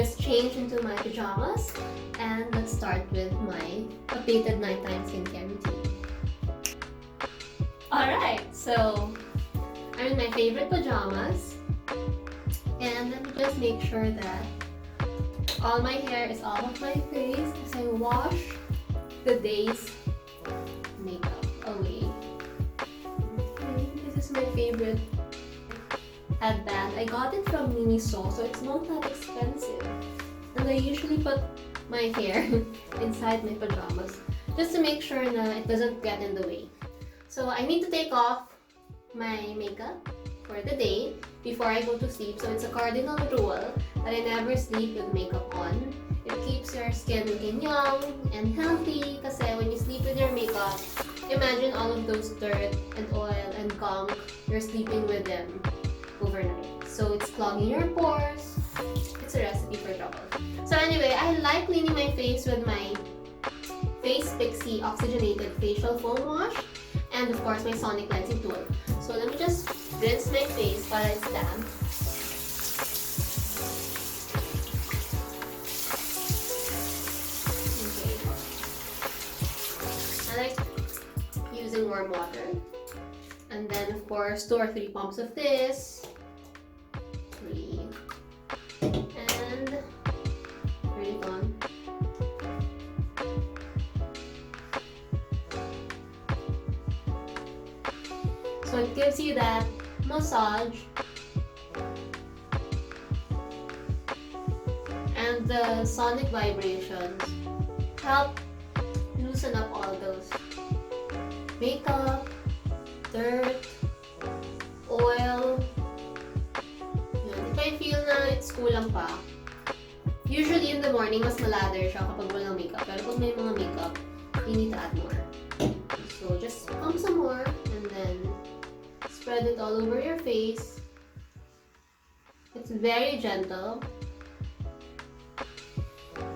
just change into my pajamas and let's start with my updated nighttime skincare routine. Alright, so I'm in my favorite pajamas and let me just make sure that all my hair is off of my face as I wash the day's makeup away. Okay, this is my favorite headband. I got it from Miniso, so it's not that expensive. And I usually put my hair inside my pajamas just to make sure that it doesn't get in the way. So I need to take off my makeup for the day before I go to sleep. So it's a cardinal rule that I never sleep with makeup on. It keeps your skin looking young and healthy kasi when you sleep with your makeup, imagine all of those dirt and oil and gunk, you're sleeping with them overnight. So it's clogging your pores. It's a recipe for trouble. So anyway, I like cleaning my face with my FacePixie Oxygenated Facial Foam Wash and of course my Sonic Cleansing Tool. So let me just rinse my face while it's damp. Okay. I like using warm water. And then of course 2 or 3 pumps of this. 3. And turn it on. So it gives you that massage and the sonic vibrations help loosen up all those makeup, dirt, oil. Yan. If I feel na it's kulang pa, usually in the morning mas malather siya kapag walang makeup. Pero pag may mga makeup, you need to add more. So just pump some more and then spread it all over your face. It's very gentle.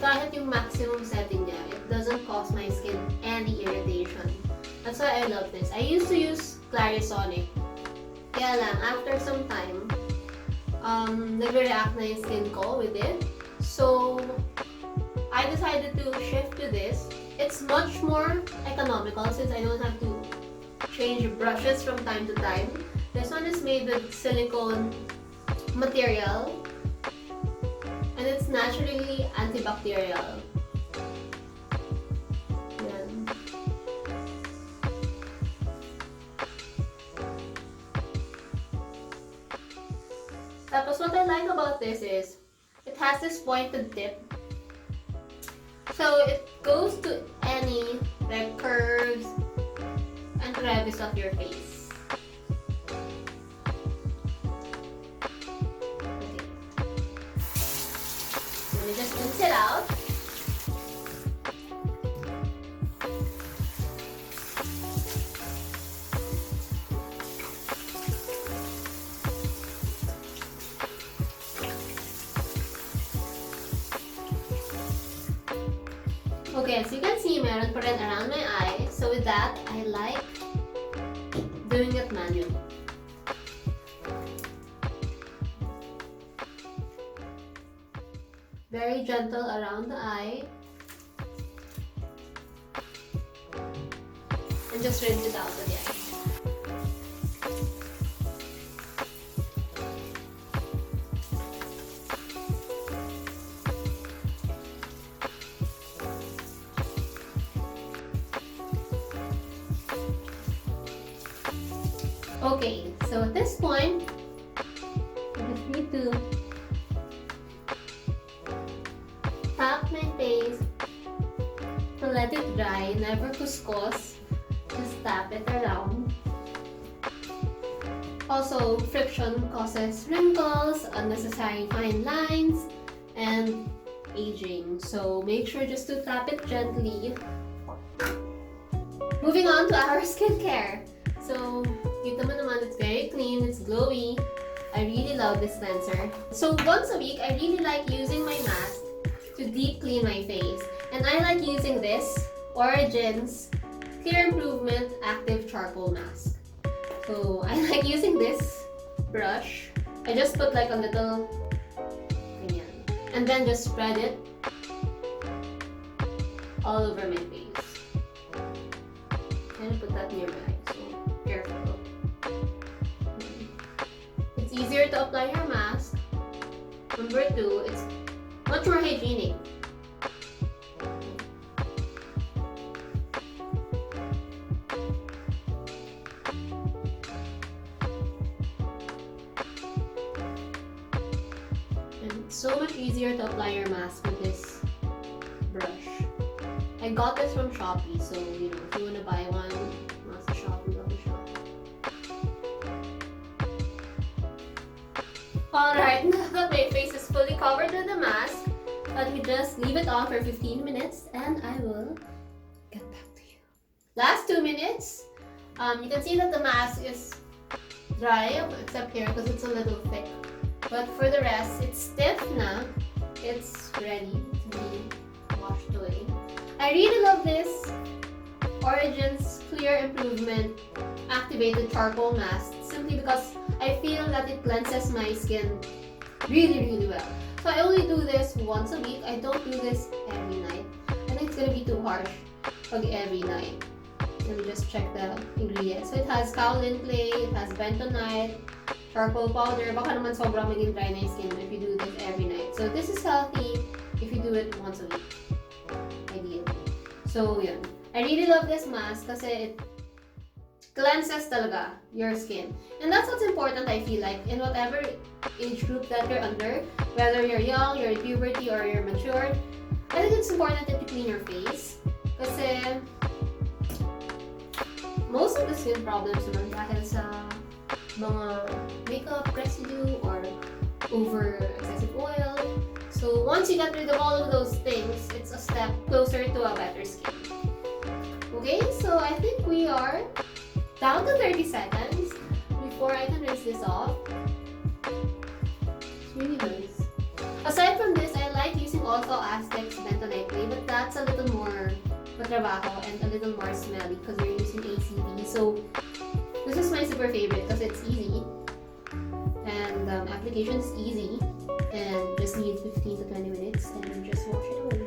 Kahit yung maximum setting niya, it doesn't cause my skin any irritation. That's why I love this. I used to use Clarisonic. Kaya lang, after some time, nag-react na yung skin ko with it. So, I decided to shift to this. It's much more economical since I don't have to change brushes from time to time. This one is made with silicone material and it's naturally antibacterial. Yan. Tapos what I like about this is it has this pointed tip. So it goes to any like curves and crevice of your face. Okay. Let me just rinse it out. Okay, as you can see, meron pa rin around my eye. So with that, I like doing it manually. Very gentle around the eye. And just rinse it out again. Okay, so at this point, I just need to tap my face to let it dry, never kuskus, just tap it around. Also, friction causes wrinkles, unnecessary fine lines, and aging. So make sure just to tap it gently. Moving on to our skincare. So, kita mo naman, it's very clean, it's glowy. I really love this cleanser. So once a week, I really like using my mask to deep clean my face. And I like using this Origins Clear Improvement Active Charcoal Mask. So I like using this brush. I just put like a little ganyan. and then just spread it all over my face. And put that near my eyes, so careful. It's easier to apply your mask. Number 2, it's much more hygienic. So much easier to apply your mask with this brush. I got this from Shopee, so you know, if you want to buy one, nasa Shopee, love the shop. Alright, now that my face is fully covered with the mask, let me just leave it on for 15 minutes and I will get back to you. Last 2 minutes, you can see that the mask is dry, except here because it's a little thick. But for the rest, it's stiff na. It's ready to be washed away. I really love this Origins Clear Improvement Activated Charcoal Mask simply because I feel that it cleanses my skin really well. So I only do this once a week. I don't do this every night. I think it's gonna be too harsh every night. Let me just check the ingredients. So it has kaolin clay, it has bentonite, charcoal powder. Baka naman sobrang maging dry na yung skin if you do this every night. So this is healthy if you do it once a week. Ideal. So yun. I really love this mask kasi it cleanses talaga your skin. And that's what's important, I feel like, in whatever age group that you're under, whether you're young, you're in puberty, or you're mature. I think it's important that you clean your face. Kasi most of the skin problems naman dahil sa mga makeup residue or over excessive oil. So once you get rid of all of those things, it's a step closer to a better skin. Okay, so I think we are down to 30 seconds before I can rinse this off. It's really nice. Aside from this, I like using also Aztec's bentonite clay, but that's a little more matrabaho and a little more smelly because you're using ACV. So this is my super favorite because it's easy and application is easy and just needs 15 to 20 minutes and just wash it away.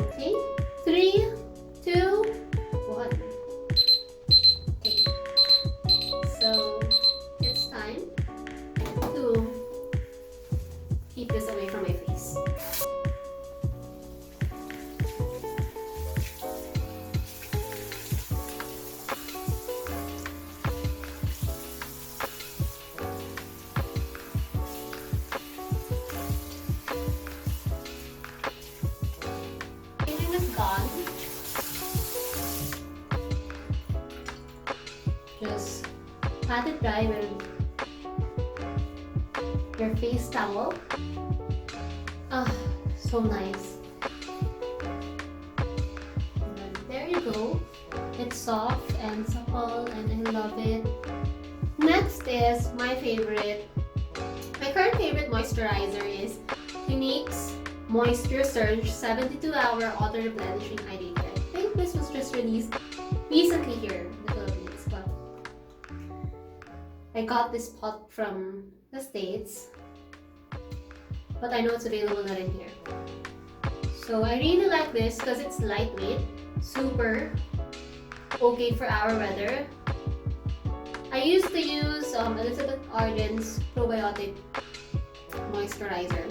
Okay, 3, 2, 1. Okay, so it's time to keep this away from my face. Just pat it dry with your face towel. Ah, so nice. And there you go. It's soft and supple and I love it. Next is my favorite. My current favorite moisturizer is Clinique's Moisture Surge 72-Hour Auto Replenishing Hydrator. I think this was just released recently here in the Philippines, but I got this pot from the States, but I know it's available not in here. So I really like this because it's lightweight, super okay for our weather. I used to use Elizabeth Arden's probiotic moisturizer.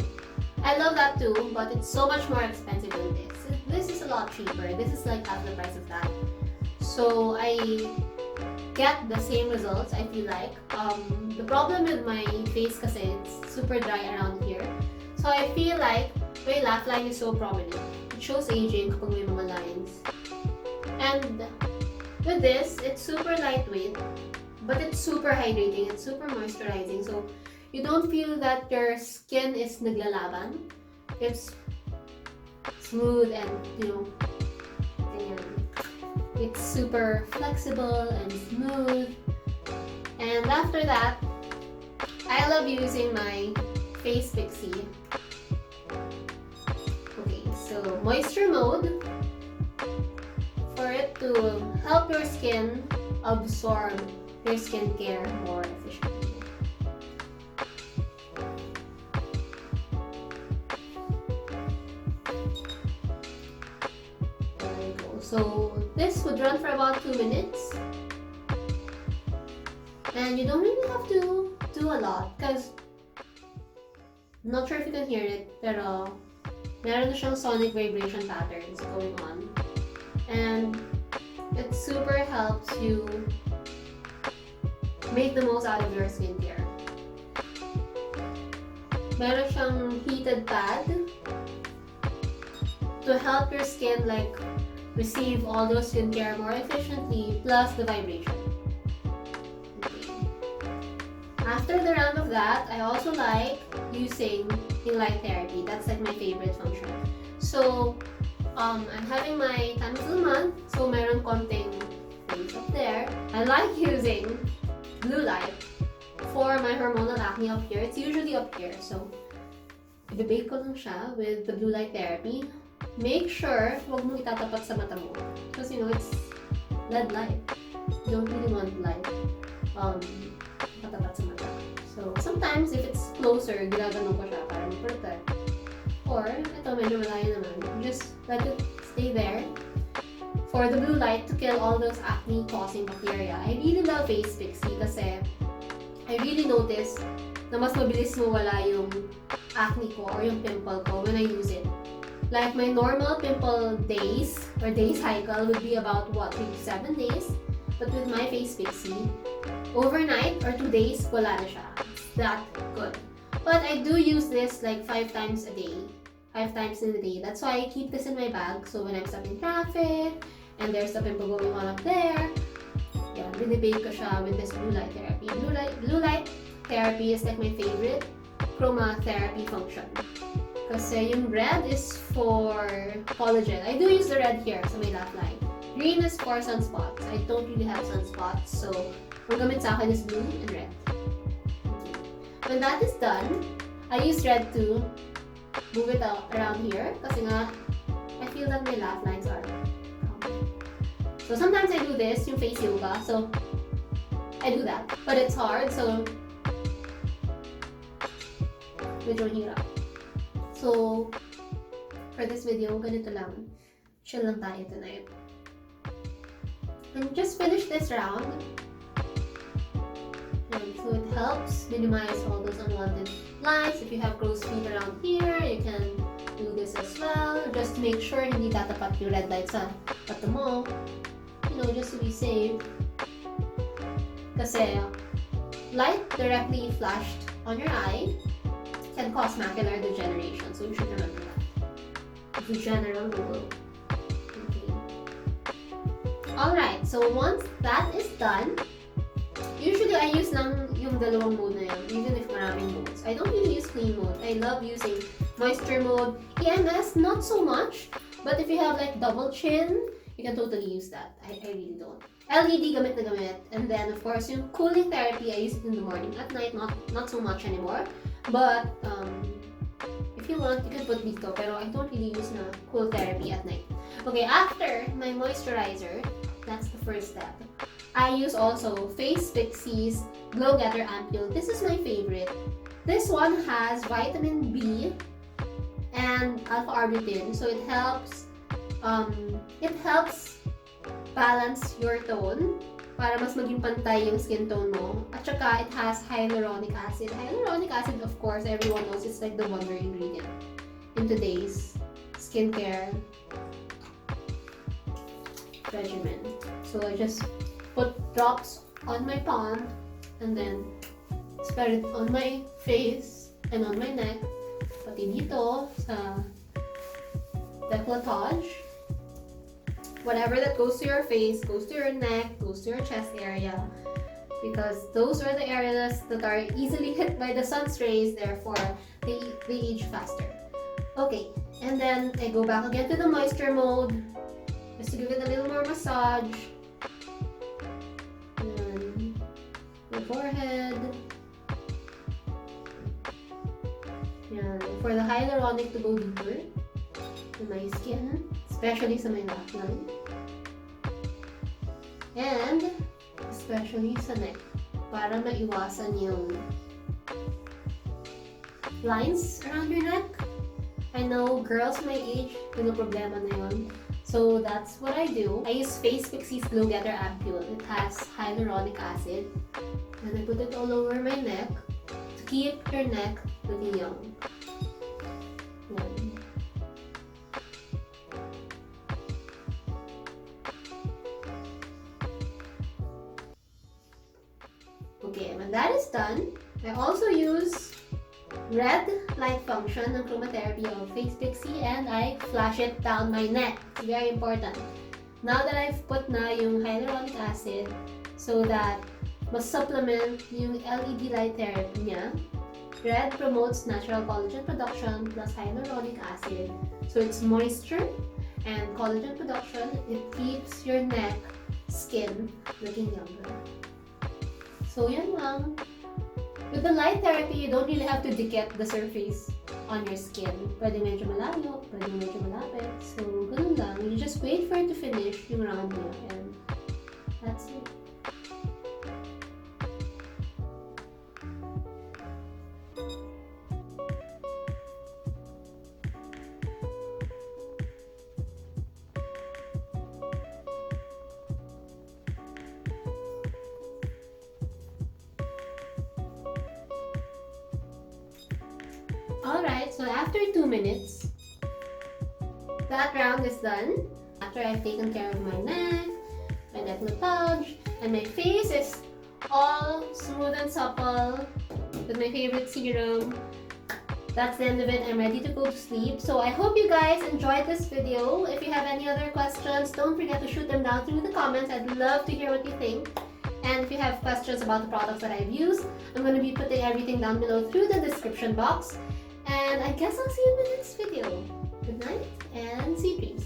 I love that too, but it's so much more expensive than this. This is a lot cheaper. This is like half the price of that. So I get the same results, I feel like. The problem with my face kasi it's super dry around here. So I feel like my laugh line is so prominent. It shows aging kapag may mga lines. And with this, it's super lightweight, but it's super hydrating, it's super moisturizing. So you don't feel that your skin is naglalaban. It's smooth and, you know, it's super flexible and smooth. And after that, I love using my FacePixie. Okay, so moisture mode for it to help your skin absorb your skincare more efficiently. run for about 2 minutes. And you don't really have to do a lot because I'm not sure if you can hear it, pero meron na siyang sonic vibration patterns going on. And it super helps you make the most out of your skincare. Meron siyang heated pad to help your skin like receive all those skincare more efficiently, plus the vibration. Okay. After the round of that, I also like using in light therapy. That's like my favorite function. So, I'm having my time of the month, so meron konting things up there. I like using blue light for my hormonal acne up here. It's usually up here, so i-bake ko lang siya with the blue light therapy. Make sure huwag mong itatapat sa mata mo because you know it's LED light. You don't really want light tatapat sa mata. So sometimes if it's closer, ginaganon ko siya para ma-protect. Or ito medyo malayo naman. Just let it stay there for the blue light to kill all those acne causing bacteria. I really love FacePixie kasi I really notice na mas mabilis mawala yung acne ko or yung pimple ko when I use it. Like my normal pimple days or day cycle would be about what, 3 to 7 days. But with my FacePixie, overnight or 2 days, wala na siya. It's that good. But I do use this like 5 times a day. 5 times in a day. That's why I keep this in my bag. So when I'm stuck in traffic and there's a pimple going on up there, yeah, binibake ko siya with this blue light therapy. Blue light therapy is like my favorite chromotherapy function. Kasi yung red is for collagen. I do use the red here sa may laugh line. Green is for sunspots. I don't really have sunspots, so ang gamit sa akin is blue and red. Okay. When that is done, I use red to move it out around here kasi nga I feel that my laugh lines are so sometimes I do this, yung face yoga, so I do that. But it's hard, so medyo hirap. So, for this video, ganito lang. Chill lang tayo tonight. And just finish this round. And so it helps minimize all those unwanted lines. If you have crow's feet around here, you can do this as well. Just to make sure hindi tatapat yung red light sa mata mo. You know, just to be safe. Kasi light directly flashed on your eye can cause macular degeneration. So you should remember that. It's a general rule. Okay. Alright, so once that is done, usually I use lang yung dalawang mode na yun, even if maraming modes. I don't really use clean mode. I love using moisture mode. EMS, not so much. But if you have like double chin, you can totally use that. I really don't. LED gamit na gamit. And then of course, yung cooling therapy, I use it in the morning. At night, not so much anymore. But if you want, you can put dito. Pero I don't really use na cool therapy at night. Okay, after my moisturizer, that's the first step. I use also FacePixie's Glow Getter Ampoule. This is my favorite. This one has vitamin B and alpha-arbutin. So it helps balance your tone para mas maging pantay yung skin tone mo. At saka it has hyaluronic acid. Hyaluronic acid, of course, everyone knows it's like the wonder ingredient in today's skincare regimen. So I just put drops on my palm and then spread it on my face and on my neck. Pati dito sa décolletage. Whatever that goes to your face, goes to your neck, goes to your chest area, because those are the areas that are easily hit by the sun's rays, therefore they age faster. Okay, and then I go back again to the moisture mode, just to give it a little more massage. And the forehead. And for the hyaluronic to go deeper to my skin, especially sa my laugh line. And especially sa neck, para maiwasan yung lines around your neck. I know girls my age, yung problema na yun. So that's what I do. I use FacePixie's Glow Getter Ampoule. It has hyaluronic acid. And I put it all over my neck to keep your neck looking young. Yan. Okay, when that is done, I also use red light function ng chromotherapy of FacePixie and I flash it down my neck. It's very important. Now that I've put na yung hyaluronic acid so that mas supplement yung LED light therapy niya, red promotes natural collagen production plus hyaluronic acid. So it's moisture and collagen production. It keeps your neck skin looking younger. So yun lang. With the light therapy, you don't really have to dikit the surface on your skin. Pwede medyo malayo, pwede medyo malapit. So ganun lang. You just wait for it to finish yung round niya and that's it. Alright, so after 2 minutes, that round is done. After I've taken care of my neck massage, and my face is all smooth and supple with my favorite serum. That's the end of it. I'm ready to go to sleep. So I hope you guys enjoyed this video. If you have any other questions, don't forget to shoot them down through the comments. I'd love to hear what you think. And if you have questions about the products that I've used, I'm going to be putting everything down below through the description box. And I guess I'll see you in the next video. Good night and sweet dreams.